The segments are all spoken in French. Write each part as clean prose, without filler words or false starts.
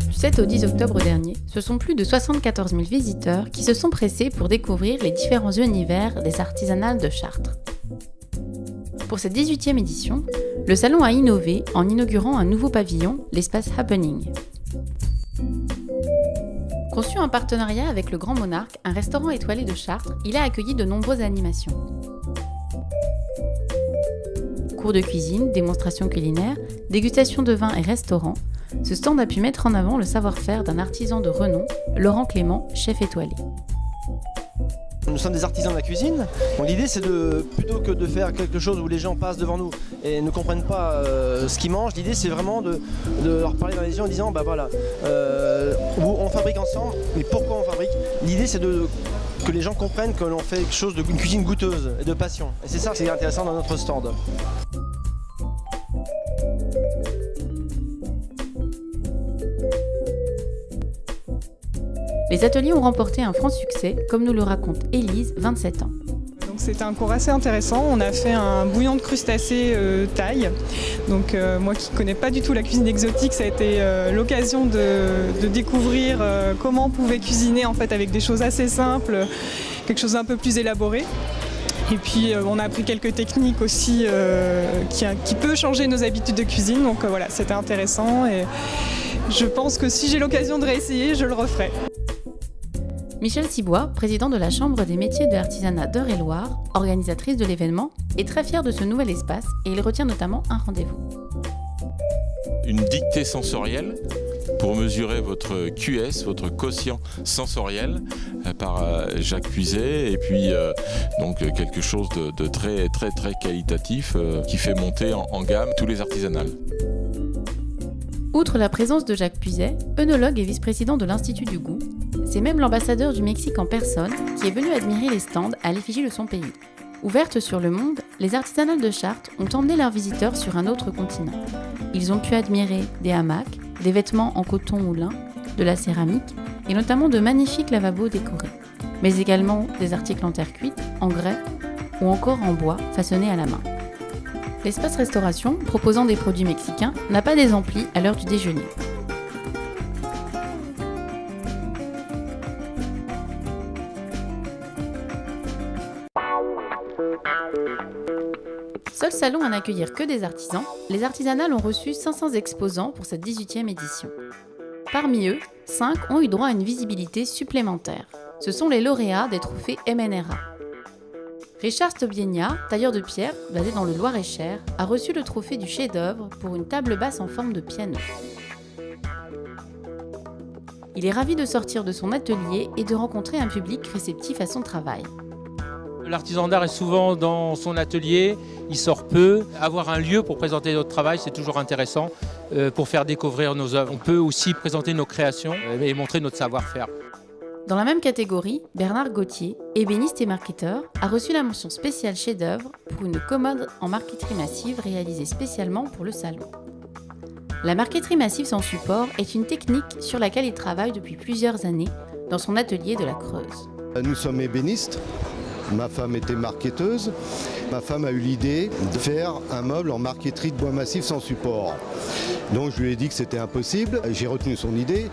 Du 7 au 10 octobre dernier, ce sont plus de 74 000 visiteurs qui se sont pressés pour découvrir les différents univers des artisanales de Chartres. Pour cette 18e édition, le salon a innové en inaugurant un nouveau pavillon, l'espace Happening. Conçu en partenariat avec le Grand Monarque, un restaurant étoilé de Chartres, il a accueilli de nombreuses animations. Cours de cuisine, démonstrations culinaires, dégustation de vins et restaurants, ce stand a pu mettre en avant le savoir-faire d'un artisan de renom, Laurent Clément, chef étoilé. Nous sommes des artisans de la cuisine, donc l'idée c'est plutôt que de faire quelque chose où les gens passent devant nous et ne comprennent pas ce qu'ils mangent, l'idée c'est vraiment de leur parler dans les yeux en disant voilà, on fabrique ensemble, mais pourquoi on fabrique? L'idée c'est que les gens comprennent que l'on fait quelque chose d'une cuisine goûteuse et de passion. Et c'est ça qui est intéressant dans notre stand. Les ateliers ont remporté un franc succès, comme nous le raconte Élise, 27 ans. Donc c'était un cours assez intéressant. On a fait un bouillon de crustacés thaï. Donc moi qui ne connais pas du tout la cuisine exotique, ça a été l'occasion de découvrir comment on pouvait cuisiner en fait, avec des choses assez simples, quelque chose d'un peu plus élaboré. Et puis on a appris quelques techniques aussi qui peut changer nos habitudes de cuisine. Donc voilà, c'était intéressant et je pense que si j'ai l'occasion de réessayer, je le referai. Michel Cibois, président de la Chambre des métiers de l'artisanat d'Eure-et-Loir, organisatrice de l'événement, est très fier de ce nouvel espace et il retient notamment un rendez-vous. Une dictée sensorielle pour mesurer votre QS, votre quotient sensoriel par Jacques Puiset et puis donc quelque chose de très très très qualitatif qui fait monter en gamme tous les artisanales. Outre la présence de Jacques Puiset, œnologue et vice-président de l'Institut du goût, c'est même l'ambassadeur du Mexique en personne qui est venu admirer les stands à l'effigie de son pays. Ouvertes sur le monde, les artisanales de Chartres ont emmené leurs visiteurs sur un autre continent. Ils ont pu admirer des hamacs, des vêtements en coton ou lin, de la céramique et notamment de magnifiques lavabos décorés, mais également des articles en terre cuite, en grès ou encore en bois façonnés à la main. L'espace restauration, proposant des produits mexicains, n'a pas des amplis à l'heure du déjeuner. Seul salon à n'accueillir que des artisans, les artisanales ont reçu 500 exposants pour cette 18e édition. Parmi eux, 5 ont eu droit à une visibilité supplémentaire. Ce sont les lauréats des trophées MNRA. Richard Stobienia, tailleur de pierre, basé dans le Loir-et-Cher, a reçu le trophée du chef-d'œuvre pour une table basse en forme de piano. Il est ravi de sortir de son atelier et de rencontrer un public réceptif à son travail. L'artisan d'art est souvent dans son atelier, il sort peu. Avoir un lieu pour présenter notre travail, c'est toujours intéressant pour faire découvrir nos œuvres. On peut aussi présenter nos créations et montrer notre savoir-faire. Dans la même catégorie, Bernard Gauthier, ébéniste et marketeur, a reçu la mention spéciale chef-d'œuvre pour une commode en marqueterie massive réalisée spécialement pour le salon. La marqueterie massive sans support est une technique sur laquelle il travaille depuis plusieurs années dans son atelier de la Creuse. Nous sommes ébénistes. Ma femme était marqueteuse. Ma femme a eu l'idée de faire un meuble en marqueterie de bois massif sans support. Donc je lui ai dit que c'était impossible. J'ai retenu son idée.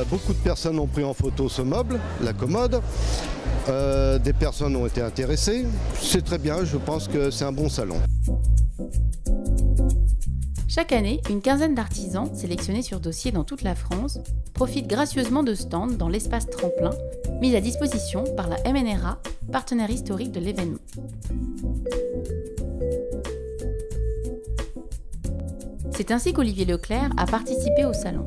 Beaucoup de personnes ont pris en photo ce meuble, la commode. Des personnes ont été intéressées. C'est très bien, je pense que c'est un bon salon. Chaque année, une quinzaine d'artisans, sélectionnés sur dossier dans toute la France, profitent gracieusement de stands dans l'espace tremplin, mis à disposition par la MNRA, partenaire historique de l'événement. C'est ainsi qu'Olivier Leclerc a participé au salon.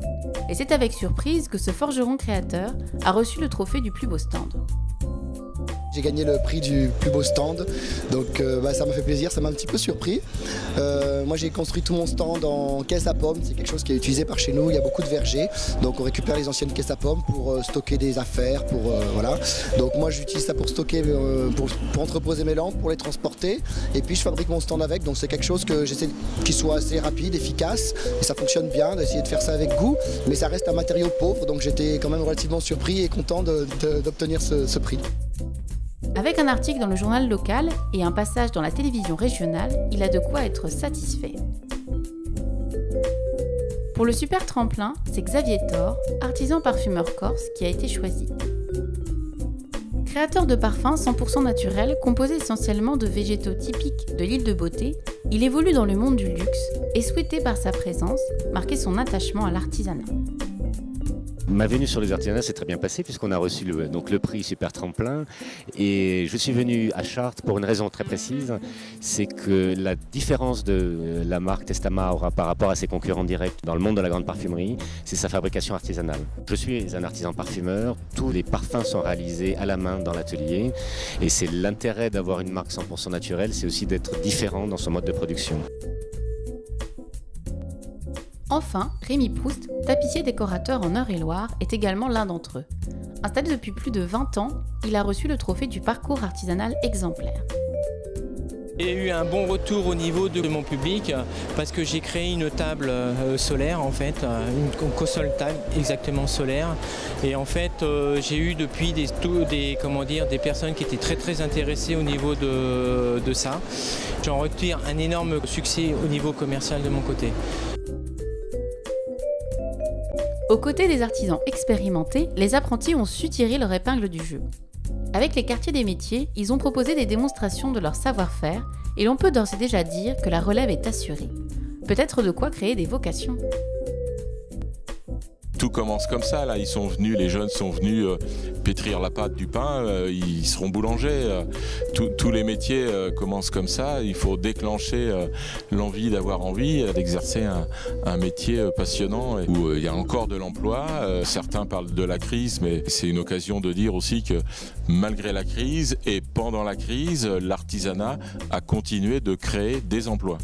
Et c'est avec surprise que ce forgeron créateur a reçu le trophée du plus beau stand. J'ai gagné le prix du plus beau stand, donc ça m'a fait plaisir, ça m'a un petit peu surpris. Moi j'ai construit tout mon stand en caisse à pommes, c'est quelque chose qui est utilisé par chez nous, il y a beaucoup de vergers, donc on récupère les anciennes caisses à pommes pour stocker des affaires, voilà. Donc moi j'utilise ça pour stocker, pour entreposer mes lampes, pour les transporter, et puis je fabrique mon stand avec, donc c'est quelque chose que j'essaie qu'il soit assez rapide, efficace, et ça fonctionne bien, d'essayer de faire ça avec goût, mais ça reste un matériau pauvre, donc j'étais quand même relativement surpris et content d'obtenir ce prix. Avec un article dans le journal local et un passage dans la télévision régionale, il a de quoi être satisfait. Pour le super tremplin, c'est Xavier Thor, artisan parfumeur corse, qui a été choisi. Créateur de parfums 100% naturels, composés essentiellement de végétaux typiques de l'île de Beauté, il évolue dans le monde du luxe et souhaité par sa présence marquer son attachement à l'artisanat. Ma venue sur les artisanats s'est très bien passée puisqu'on a reçu le prix Super Tremplin et je suis venu à Chartres pour une raison très précise, c'est que la différence de la marque Testama aura par rapport à ses concurrents directs dans le monde de la grande parfumerie, c'est sa fabrication artisanale. Je suis un artisan parfumeur, tous les parfums sont réalisés à la main dans l'atelier et c'est l'intérêt d'avoir une marque 100% naturelle, c'est aussi d'être différent dans son mode de production. Enfin, Rémi Proust, tapissier décorateur en Eure-et-Loire, est également l'un d'entre eux. Installé depuis plus de 20 ans, il a reçu le trophée du parcours artisanal exemplaire. J'ai eu un bon retour au niveau de mon public parce que j'ai créé une table solaire en fait, une console table exactement solaire. Et en fait j'ai eu depuis des personnes qui étaient très intéressées au niveau de ça. J'en retire un énorme succès au niveau commercial de mon côté. Aux côtés des artisans expérimentés, les apprentis ont su tirer leur épingle du jeu. Avec les quartiers des métiers, ils ont proposé des démonstrations de leur savoir-faire et l'on peut d'ores et déjà dire que la relève est assurée. Peut-être de quoi créer des vocations. Tout commence comme ça, là. Les jeunes sont venus pétrir la pâte du pain, ils seront boulangers. Tous les métiers commencent comme ça. Il faut déclencher l'envie d'exercer un métier passionnant où il y a encore de l'emploi. Certains parlent de la crise, mais c'est une occasion de dire aussi que malgré la crise et pendant la crise, l'artisanat a continué de créer des emplois.